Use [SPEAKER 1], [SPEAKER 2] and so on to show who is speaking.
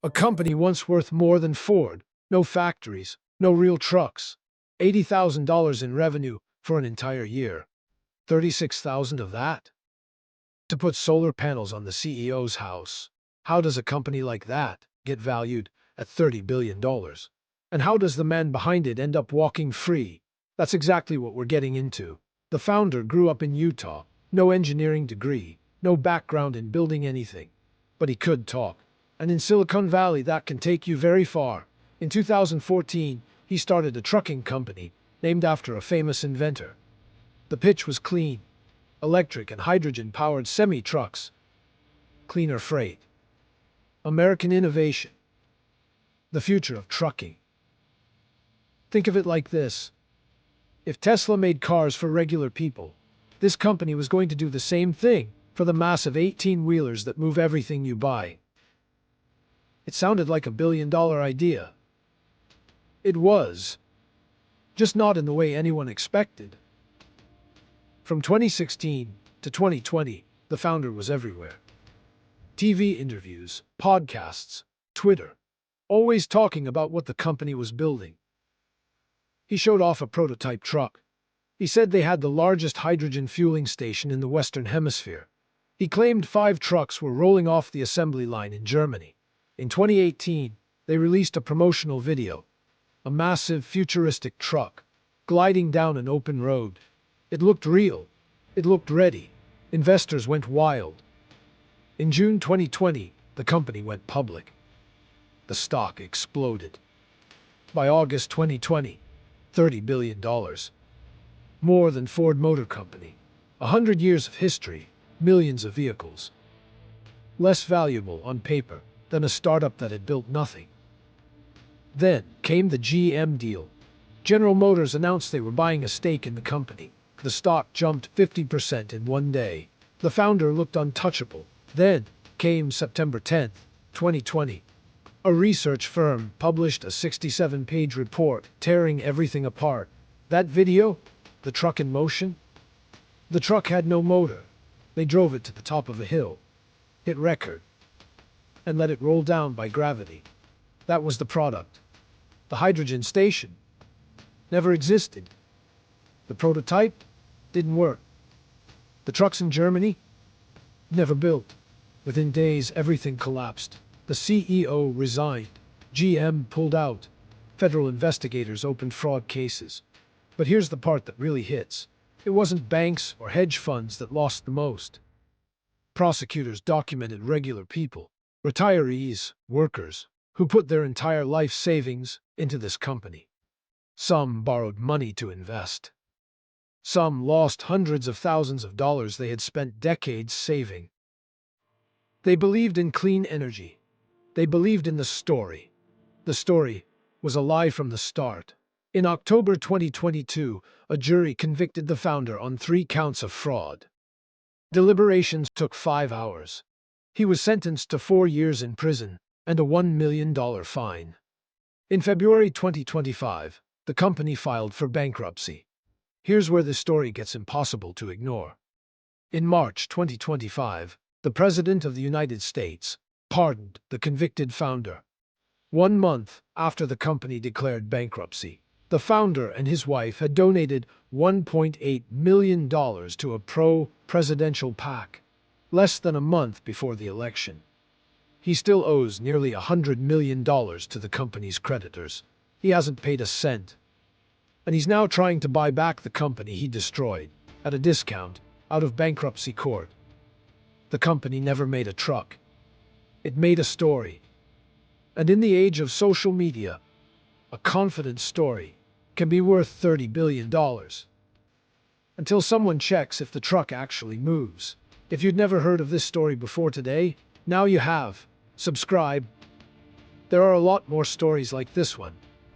[SPEAKER 1] A company once worth more than Ford, no factories, no real trucks, $80,000 in revenue for an entire year. 36,000 of that? To put solar panels on the CEO's house. How does a company like that get valued at $30 billion? And how does the man behind it end up walking free? That's exactly what we're getting into. The founder grew up in Utah, no engineering degree, no background in building anything. But he could talk. And in Silicon Valley, that can take you very far. In 2014, he started a trucking company named after a famous inventor. The pitch was clean: electric and hydrogen-powered semi-trucks, cleaner freight. American innovation. The future of trucking. Think of it like this. If Tesla made cars for regular people, this company was going to do the same thing for the massive 18-wheelers that move everything you buy. It sounded like a billion-dollar idea. It was. Just not in the way anyone expected. From 2016 to 2020, the founder was everywhere. TV interviews, podcasts, Twitter, always talking about what the company was building. He showed off a prototype truck. He said they had the largest hydrogen fueling station in the Western Hemisphere. He claimed 5 trucks were rolling off the assembly line in Germany. In 2018, they released a promotional video. A massive, futuristic truck, gliding down an open road. It looked real. It looked ready. Investors went wild. In June 2020, the company went public. The stock exploded. By August 2020, $30 billion. More than Ford Motor Company. 100 years of history, millions of vehicles. Less valuable on paper than a startup that had built nothing. Then came the GM deal. General Motors announced they were buying a stake in the company. The stock jumped 50% in one day. The founder looked untouchable. Then came September 10, 2020. A research firm published a 67-page report tearing everything apart. That video? The truck in motion? The truck had no motor. They drove it to the top of a hill, hit record, and let it roll down by gravity. That was the product. The hydrogen station never existed. The prototype didn't work. The trucks in Germany never built. Within days, everything collapsed. The CEO resigned. GM pulled out. Federal investigators opened fraud cases. But here's the part that really hits. It wasn't banks or hedge funds that lost the most. Prosecutors documented regular people, retirees, workers, who put their entire life savings into this company. Some borrowed money to invest. Some lost hundreds of thousands of dollars they had spent decades saving. They believed in clean energy. They believed in the story. The story was a lie from the start. In October 2022, a jury convicted the founder on 3 counts of fraud. Deliberations took 5 hours. He was sentenced to 4 years in prison and a $1 million fine. In February 2025, the company filed for bankruptcy. Here's where the story gets impossible to ignore. In March 2025, the President of the United States pardoned the convicted founder. 1 month after the company declared bankruptcy, the founder and his wife had donated $1.8 million to a pro-presidential PAC, less than a month before the election. He still owes nearly $100 million to the company's creditors. He hasn't paid a cent. And he's now trying to buy back the company he destroyed, at a discount, out of bankruptcy court. The company never made a truck. It made a story. And in the age of social media, a confident story can be worth $30 billion. Until someone checks if the truck actually moves. If you'd never heard of this story before today, now you have. Subscribe. There are a lot more stories like this one.